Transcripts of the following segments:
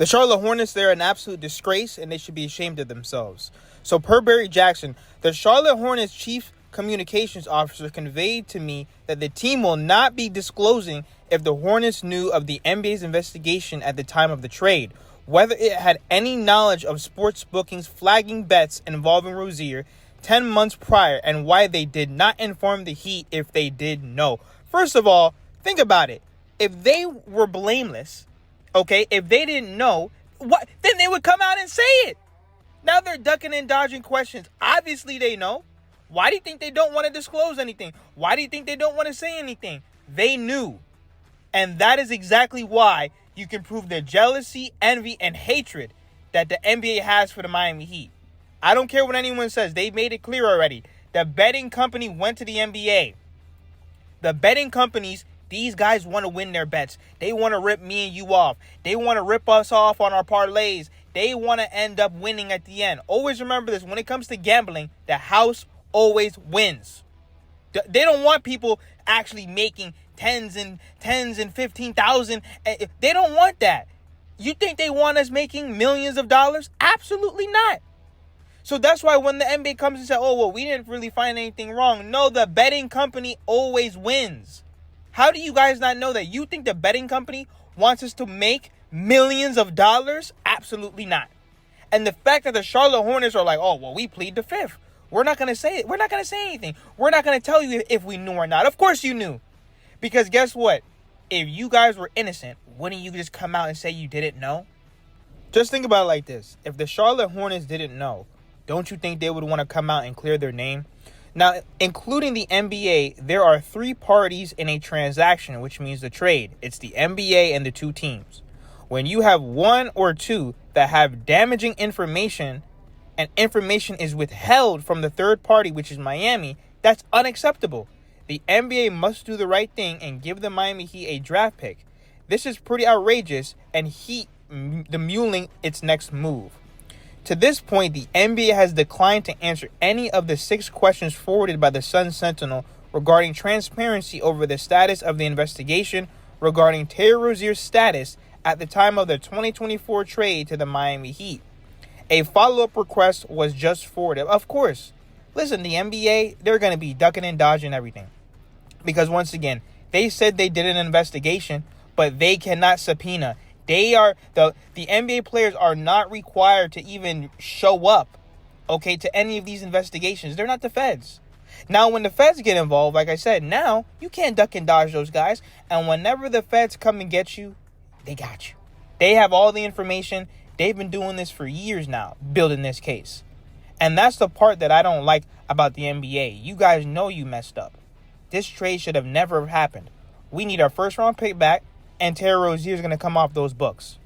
The Charlotte Hornets, they're an absolute disgrace, and they should be ashamed of themselves. So per Barry Jackson, the Charlotte Hornets chief communications officer conveyed to me that the team will not be disclosing if the Hornets knew of the NBA's investigation at the time of the trade, whether it had any knowledge of sports bookings flagging bets involving Rozier 10 months prior, and why they did not inform the Heat if they did know. First of all, think about it. If they were blameless, okay, if they didn't know, what, then they would come out and say it. Now they're ducking and dodging questions. Obviously they know. Why do you think they don't want to disclose anything? Why do you think they don't want to say anything? They knew. And that is exactly why you can prove the jealousy, envy, and hatred that the NBA has for the Miami Heat. I don't care what anyone says. They made it clear already. The betting company went to the NBA. The betting companies, these guys want to win their bets. They want to rip me and you off. They want to rip us off on our parlays. They want to end up winning at the end. Always remember this. When it comes to gambling, the house always wins. They don't want people actually making tens and 15,000. They don't want that. You think they want us making millions of dollars? Absolutely not. So that's why when the NBA comes and says, oh, well, we didn't really find anything wrong. No, the betting company always wins. How do you guys not know that? You think the betting company wants us to make millions of dollars? Absolutely not. And the fact that the Charlotte Hornets are like, oh, well, we plead the fifth. We're not going to say it. We're not going to say anything. We're not going to tell you if we knew or not. Of course you knew. Because guess what? If you guys were innocent, wouldn't you just come out and say you didn't know? Just think about it like this. If the Charlotte Hornets didn't know, don't you think they would want to come out and clear their name? Now, including the NBA, there are 3 parties in a transaction, which means the trade. It's the NBA and the 2 teams. When you have 1 or 2 that have damaging information and information is withheld from the third party, which is Miami, that's unacceptable. The NBA must do the right thing and give the Miami Heat a draft pick. This is pretty outrageous, and Heat the muling its next move. To this point, the NBA has declined to answer any of the 6 questions forwarded by the Sun Sentinel regarding transparency over the status of the investigation regarding Terry Rozier's status at the time of the 2024 trade to the Miami Heat. A follow-up request was just forwarded. Of course, listen, the NBA, they're going to be ducking and dodging everything. Because once again, they said they did an investigation, but they cannot subpoena. They are the NBA players are not required to even show up, okay, to any of these investigations. They're not the feds. Now, when the feds get involved, like I said, now you can't duck and dodge those guys. And whenever the feds come and get you, they got you. They have all the information. They've been doing this for years now, building this case. And that's the part that I don't like about the NBA. You guys know you messed up. This trade should have never happened. We need our first round pick back, and Terry Rozier is going to come off those books.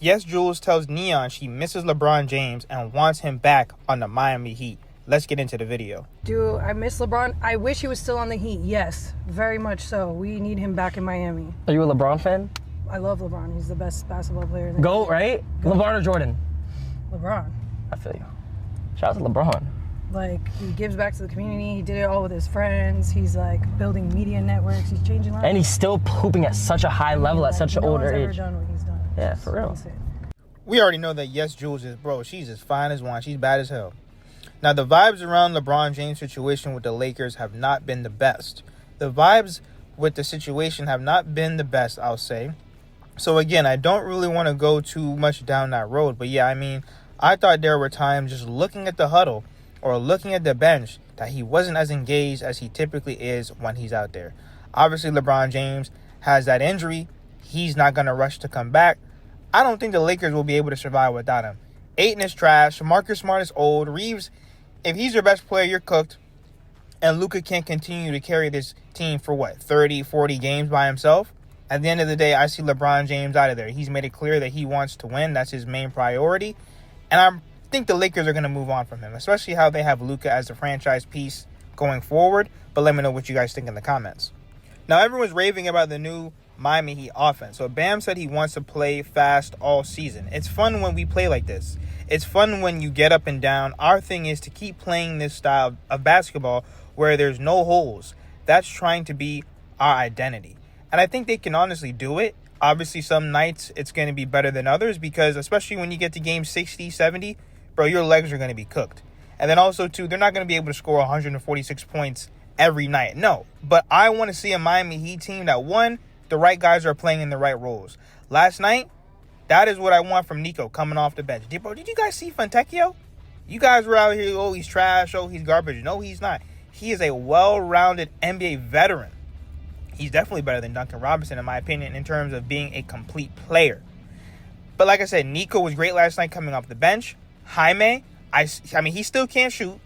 YesJulz tells Neon she misses LeBron James and wants him back on the Miami Heat. Let's get into the video. Do I miss LeBron? I wish he was still on the Heat. Yes, very much so. We need him back in Miami. Are you a LeBron fan? I love LeBron. He's the best basketball player in the GOAT, right? GOAT. LeBron or Jordan? LeBron. I feel you. Shout out to LeBron. Like, he gives back to the community. He did it all with his friends. He's, like, building media networks. He's changing lives. And he's still hooping at such a high level at such an older age. No one's ever done what he's done. Yeah, for real. Insane. We already know that YesJulz is, bro, she's as fine as wine. She's bad as hell. Now, the vibes around LeBron James' situation with the Lakers have not been the best. The vibes with the situation have not been the best, I'll say. So, again, I don't really want to go too much down that road. But, yeah, I mean, I thought there were times just looking at the huddle or looking at the bench that he wasn't as engaged as he typically is when he's out there. Obviously, LeBron James has that injury. He's not going to rush to come back. I don't think the Lakers will be able to survive without him. Ayton is trash. Marcus Smart is old. Reeves, if he's your best player, you're cooked. And Luka can't continue to carry this team for, 30, 40 games by himself? At the end of the day, I see LeBron James out of there. He's made it clear that he wants to win. That's his main priority. And I think the Lakers are going to move on from him, especially how they have Luka as the franchise piece going forward. But let me know what you guys think in the comments. Now, everyone's raving about the new Miami Heat offense. So Bam said he wants to play fast all season. It's fun when we play like this. It's fun when you get up and down. Our thing is to keep playing this style of basketball where there's no holes. That's trying to be our identity. And I think they can honestly do it. Obviously, some nights it's going to be better than others because especially when you get to game 60, 70, bro, your legs are going to be cooked. And then also, too, they're not going to be able to score 146 points every night. No, but I want to see a Miami Heat team that, one, the right guys are playing in the right roles. Last night, that is what I want from Nico coming off the bench. Bro, did you guys see Fontecchio? You guys were out here, oh, he's trash, oh, he's garbage. No, he's not. He is a well-rounded NBA veteran. He's definitely better than Duncan Robinson, in my opinion, in terms of being a complete player. But like I said, Nico was great last night coming off the bench. Jaime, I mean, he still can't shoot,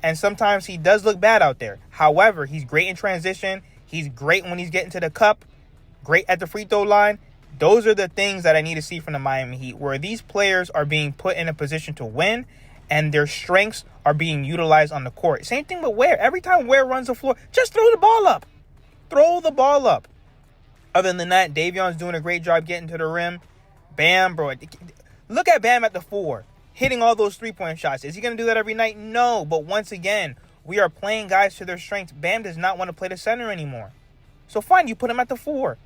and sometimes he does look bad out there. However, he's great in transition. He's great when he's getting to the cup, great at the free throw line. Those are the things that I need to see from the Miami Heat, where these players are being put in a position to win, and their strengths are being utilized on the court. Same thing with Ware. Every time Ware runs the floor, just throw the ball up. Throw the ball up. Other than that, Davion's doing a great job getting to the rim. Bam, bro. Look at Bam at the 4, hitting all those three-point shots. Is he going to do that every night? No. But once again, we are playing guys to their strengths. Bam does not want to play the center anymore. So fine, you put him at the 4.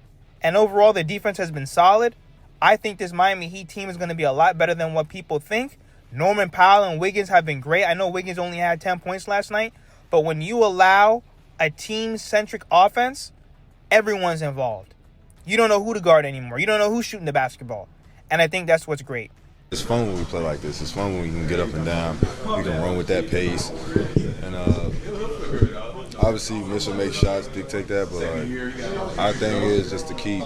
And overall, the defense has been solid. I think this Miami Heat team is going to be a lot better than what people think. Norman Powell and Wiggins have been great. I know Wiggins only had 10 points last night. But when you allow a team-centric offense, everyone's involved. You don't know who to guard anymore. You don't know who's shooting the basketball. And I think that's what's great. It's fun when we play like this. It's fun when we can get up and down. We can run with that pace. And obviously, miss or make shots dictate that. But our thing is just to keep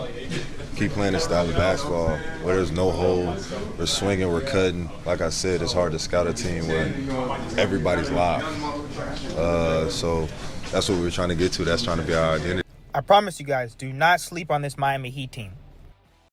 playing this style of basketball where there's no hole. We're swinging, we're cutting. Like I said, it's hard to scout a team when everybody's live. So that's what we're trying to get to. That's trying to be our identity. I promise you guys, do not sleep on this Miami Heat team.